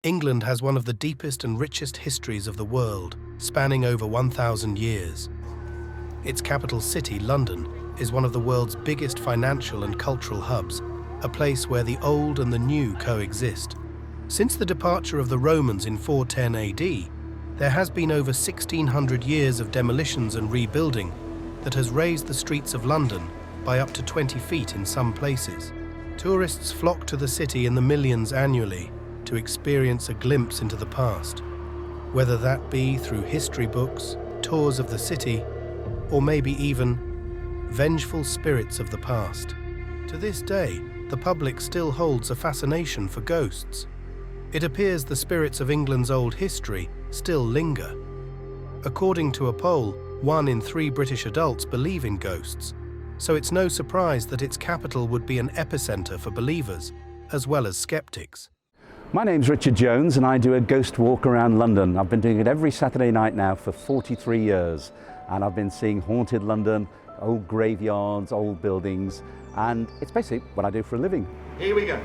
England has one of the deepest and richest histories of the world, spanning over 1,000 years. Its capital city, London, is one of the world's biggest financial and cultural hubs, a place where the old and the new coexist. Since the departure of the Romans in 410 AD, there has been over 1,600 years of demolitions and rebuilding that has raised the streets of London by up to 20 feet in some places. Tourists flock to the city in the millions annually to experience a glimpse into the past, whether that be through history books, tours of the city, or maybe even vengeful spirits of the past. To this day, the public still holds a fascination for ghosts. It appears the spirits of England's old history still linger. According to a poll, 1 in 3 British adults believe in ghosts, so it's no surprise that its capital would be an epicenter for believers, as well as skeptics. My name's Richard Jones and I do a ghost walk around London. I've been doing it every Saturday night now for 43 years, and I've been seeing haunted London, old graveyards, old buildings, and it's basically what I do for a living. Here we go.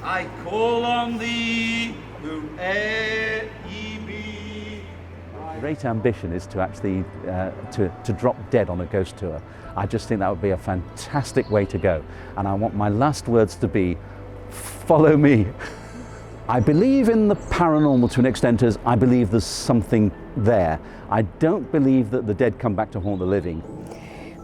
I call on thee, whoe'er ye be. My great ambition is to actually to drop dead on a ghost tour. I just think that would be a fantastic way to go, and I want my last words to be, follow me. I believe in the paranormal to an extent as I believe there's something there. I don't believe that the dead come back to haunt the living.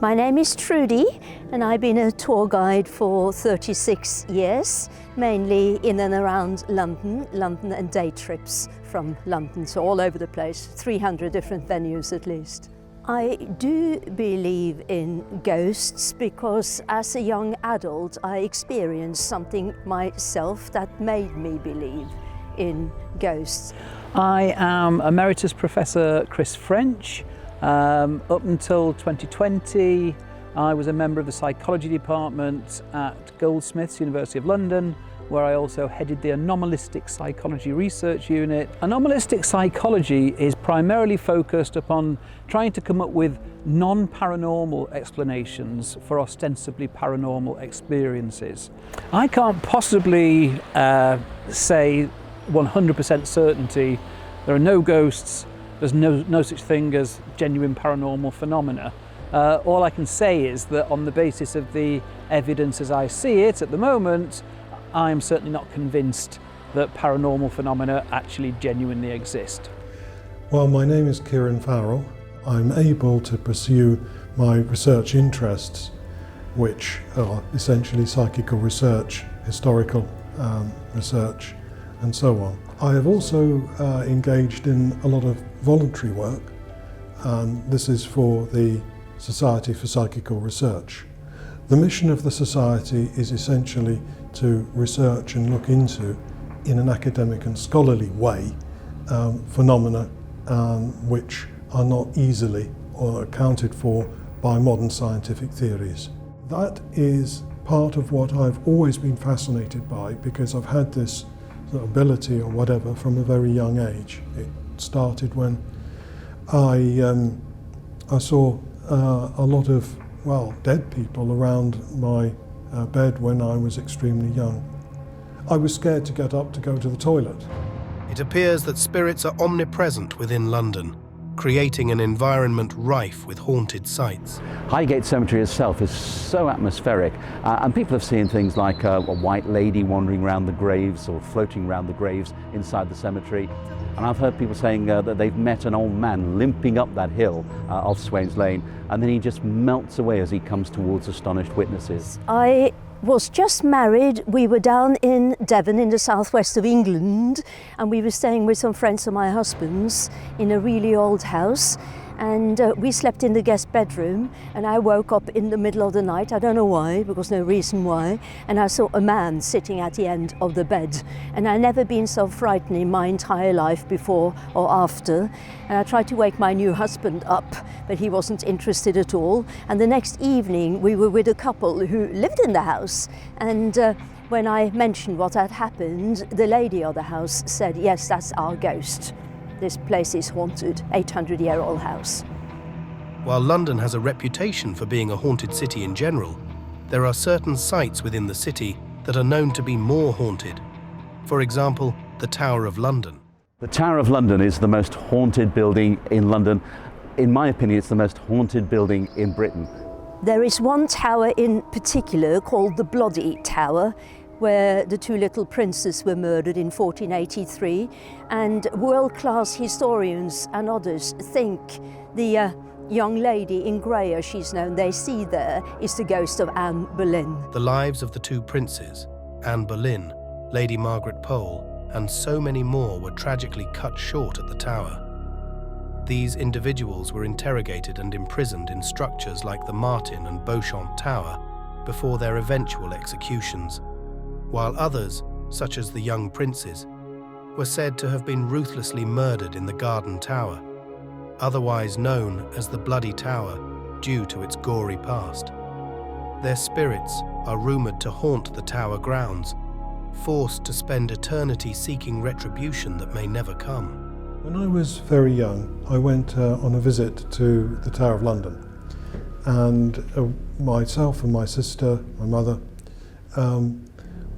My name is Trudy and I've been a tour guide for 36 years, mainly in and around London and day trips from London, so all over the place, 300 different venues at least. I do believe in ghosts because as a young adult I experienced something myself that made me believe in ghosts. I am Emeritus Professor Chris French. Up until 2020 I was a member of the psychology department at Goldsmiths, University of London, where I also headed the anomalistic psychology research unit. Anomalistic psychology is primarily focused upon trying to come up with non-paranormal explanations for ostensibly paranormal experiences. I can't possibly say 100% certainty there are no ghosts, there's no such thing as genuine paranormal phenomena. All I can say is that on the basis of the evidence as I see it at the moment, I'm certainly not convinced that paranormal phenomena actually genuinely exist. Well, my name is Kieran Farrell. I'm able to pursue my research interests, which are essentially psychical research, historical research, and so on. I have also engaged in a lot of voluntary work, and this is for the Society for Psychical Research. The mission of the Society is essentially to research and look into, in an academic and scholarly way, phenomena which are not easily accounted for by modern scientific theories. That is part of what I've always been fascinated by, because I've had this ability or whatever from a very young age. It started when I saw a lot of, well, dead people around my bed when I was extremely young. I was scared to get up to go to the toilet. It appears that spirits are omnipresent within London, creating an environment rife with haunted sites. Highgate Cemetery itself is so atmospheric, and people have seen things like a white lady wandering around the graves or floating around the graves inside the cemetery. And I've heard people saying that they've met an old man limping up that hill off Swains Lane, and then he just melts away as he comes towards astonished witnesses. I was just married. We were down in Devon in the southwest of England, and we were staying with some friends of my husband's in a really old house, and we slept in the guest bedroom, and I woke up in the middle of the night. I don't know why, because no reason why, and I saw a man sitting at the end of the bed, and I'd never been so frightened in my entire life before or after. And I tried to wake my new husband up, but he wasn't interested at all. And the next evening we were with a couple who lived in the house, and when I mentioned what had happened, the lady of the house said, "Yes, that's our ghost. This place is haunted, 800-year-old house." While London has a reputation for being a haunted city in general, there are certain sites within the city that are known to be more haunted. For example, the Tower of London. The Tower of London is the most haunted building in London. In my opinion, it's the most haunted building in Britain. There is one tower in particular called the Bloody Tower, where the two little princes were murdered in 1483, and world-class historians and others think the young lady in grey, as she's known, they see there, is the ghost of Anne Boleyn. The lives of the two princes, Anne Boleyn, Lady Margaret Pole, and so many more were tragically cut short at the tower. These individuals were interrogated and imprisoned in structures like the Martin and Beauchamp Tower before their eventual executions, while others, such as the young princes, were said to have been ruthlessly murdered in the Garden Tower, otherwise known as the Bloody Tower due to its gory past. Their spirits are rumoured to haunt the tower grounds, forced to spend eternity seeking retribution that may never come. When I was very young, I went on a visit to the Tower of London, and myself and my sister, my mother,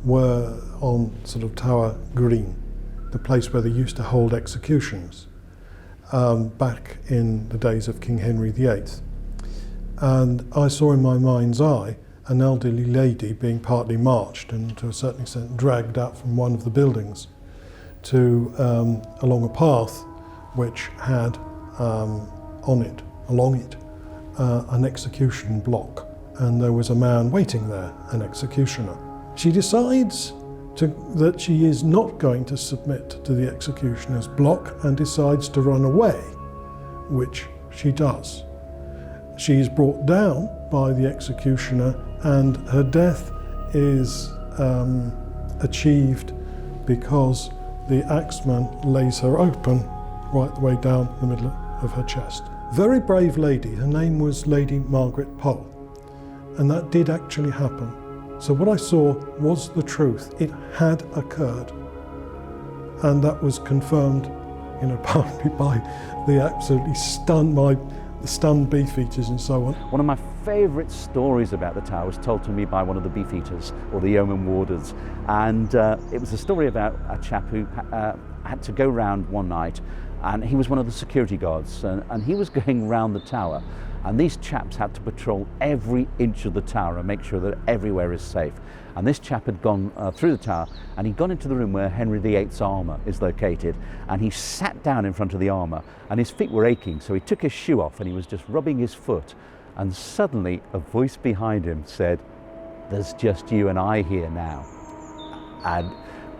were on sort of Tower Green, the place where they used to hold executions back in the days of King Henry VIII. And I saw in my mind's eye an elderly lady being partly marched and to a certain extent dragged out from one of the buildings to along a path which had along it an execution block, and there was a man waiting there, an executioner. She decides that she is not going to submit to the executioner's block and decides to run away, which she does. She is brought down by the executioner, and her death is achieved because the axeman lays her open right the way down the middle of her chest. Very brave lady, her name was Lady Margaret Pole, and that did actually happen. So what I saw was the truth. It had occurred, and that was confirmed, partly by the absolutely stunned beefeaters and so on. One of my favourite stories about the tower was told to me by one of the beefeaters, or the yeoman warders, and it was a story about a chap who had to go round one night, and he was one of the security guards, and he was going round the tower, and these chaps had to patrol every inch of the tower and make sure that everywhere is safe. And this chap had gone through the tower, and he'd gone into the room where Henry VIII's armour is located, and he sat down in front of the armour, and his feet were aching, so he took his shoe off and he was just rubbing his foot, and suddenly a voice behind him said, "There's just you and I here now." And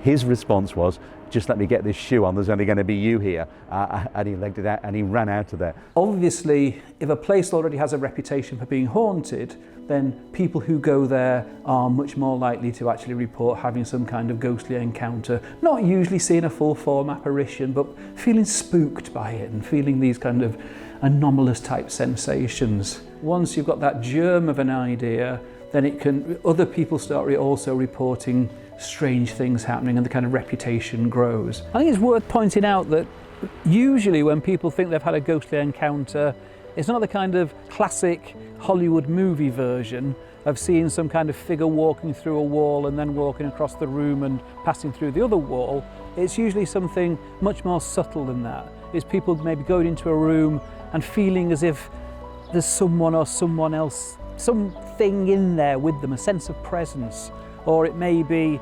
his response was, "Just let me get this shoe on, there's only going to be you here." And he legged it out and he ran out of there. Obviously, if a place already has a reputation for being haunted, then people who go there are much more likely to actually report having some kind of ghostly encounter, not usually seeing a full form apparition, but feeling spooked by it and feeling these kind of anomalous type sensations. Once you've got that germ of an idea, then other people start also reporting strange things happening, and the kind of reputation grows. I think it's worth pointing out that usually when people think they've had a ghostly encounter, it's not the kind of classic Hollywood movie version of seeing some kind of figure walking through a wall and then walking across the room and passing through the other wall. It's usually something much more subtle than that. It's people maybe going into a room and feeling as if there's someone or someone else, something in there with them, a sense of presence. Or it may be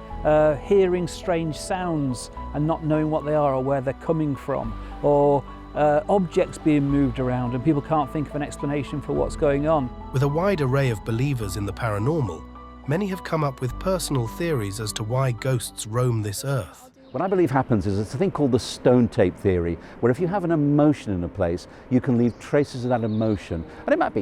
hearing strange sounds and not knowing what they are or where they're coming from, or objects being moved around and people can't think of an explanation for what's going on. With a wide array of believers in the paranormal, many have come up with personal theories as to why ghosts roam this earth. What I believe happens is it's a thing called the stone tape theory, where if you have an emotion in a place, you can leave traces of that emotion. And it might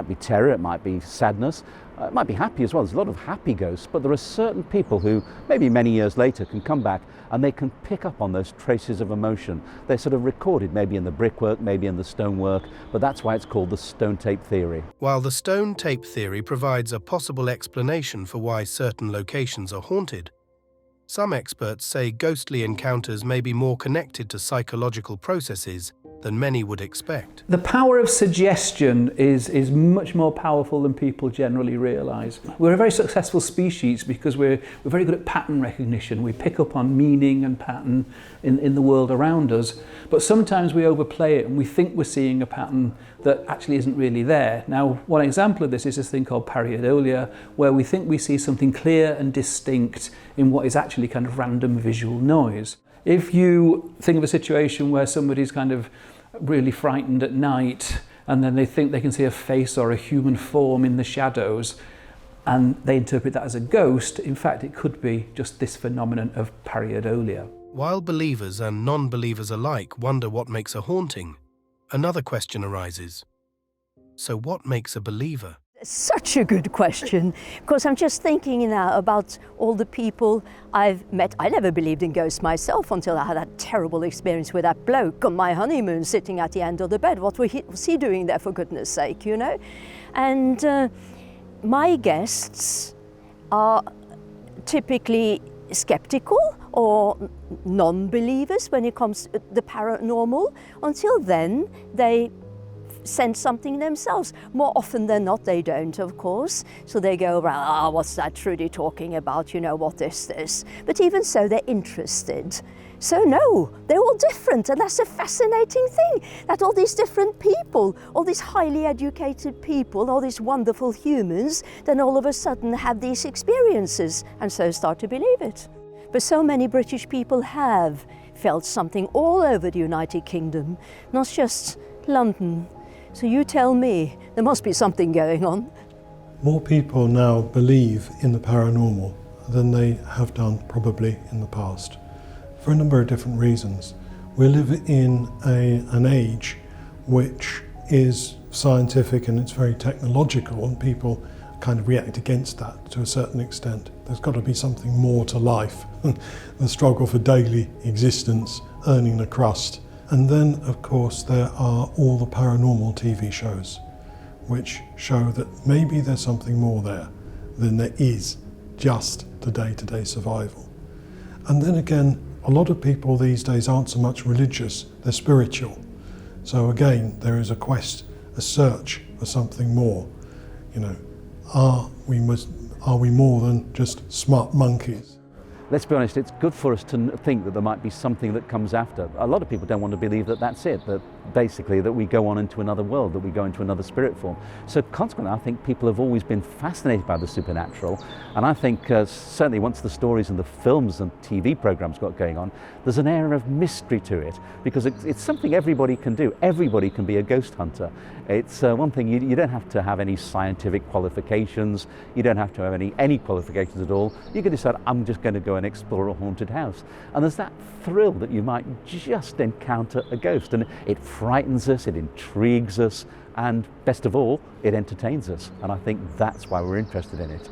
be terror, it might be sadness, it might be happy as well. There's a lot of happy ghosts, but there are certain people who, maybe many years later, can come back and they can pick up on those traces of emotion. They're sort of recorded, maybe in the brickwork, maybe in the stonework, but that's why it's called the stone tape theory. While the stone tape theory provides a possible explanation for why certain locations are haunted, some experts say ghostly encounters may be more connected to psychological processes than many would expect. The power of suggestion is much more powerful than people generally realise. We're a very successful species because we're very good at pattern recognition. We pick up on meaning and pattern in the world around us, but sometimes we overplay it and we think we're seeing a pattern that actually isn't really there. Now, one example of this is this thing called pareidolia, where we think we see something clear and distinct in what is actually kind of random visual noise. If you think of a situation where somebody's kind of really frightened at night and then they think they can see a face or a human form in the shadows and they interpret that as a ghost, in fact it could be just this phenomenon of pareidolia. While believers and non-believers alike wonder what makes a haunting, another question arises. So what makes a believer? Such a good question, because I'm just thinking now about all the people I've met. I never believed in ghosts myself until I had that terrible experience with that bloke on my honeymoon sitting at the end of the bed. What was he doing there, for goodness sake, you know? And my guests are typically skeptical or non-believers when it comes to the paranormal. Until then, they sense something themselves. More often than not, they don't, of course. So they go around, what's that Trudy talking about? You know, what is this? But even so, they're interested. So no, they're all different, and that's a fascinating thing, that all these different people, all these highly educated people, all these wonderful humans, then all of a sudden have these experiences, and so start to believe it. But so many British people have felt something all over the United Kingdom, not just London. So you tell me, there must be something going on. More people now believe in the paranormal than they have done probably in the past, for a number of different reasons. We live in an age which is scientific and it's very technological, and people kind of react against that to a certain extent. There's got to be something more to life, the struggle for daily existence, earning the crust. And then, of course, there are all the paranormal TV shows, which show that maybe there's something more there than there is just the day-to-day survival. And then again, a lot of people these days aren't so much religious, they're spiritual. So again, there is a quest, a search for something more. You know, are we more than just smart monkeys? Let's be honest, it's good for us to think that there might be something that comes after. A lot of people don't want to believe that that's it, that basically that we go on into another world, that we go into another spirit form. So consequently, I think people have always been fascinated by the supernatural, and I think certainly once the stories and the films and TV programs got going on, there's an air of mystery to it, because it's something everybody can do. Everybody can be a ghost hunter. It's one thing, you don't have to have any scientific qualifications, you don't have to have any qualifications at all. You can decide, I'm just going to go and explore a haunted house. And there's that thrill that you might just encounter a ghost, and it frightens us, it intrigues us, and best of all, it entertains us. And I think that's why we're interested in it.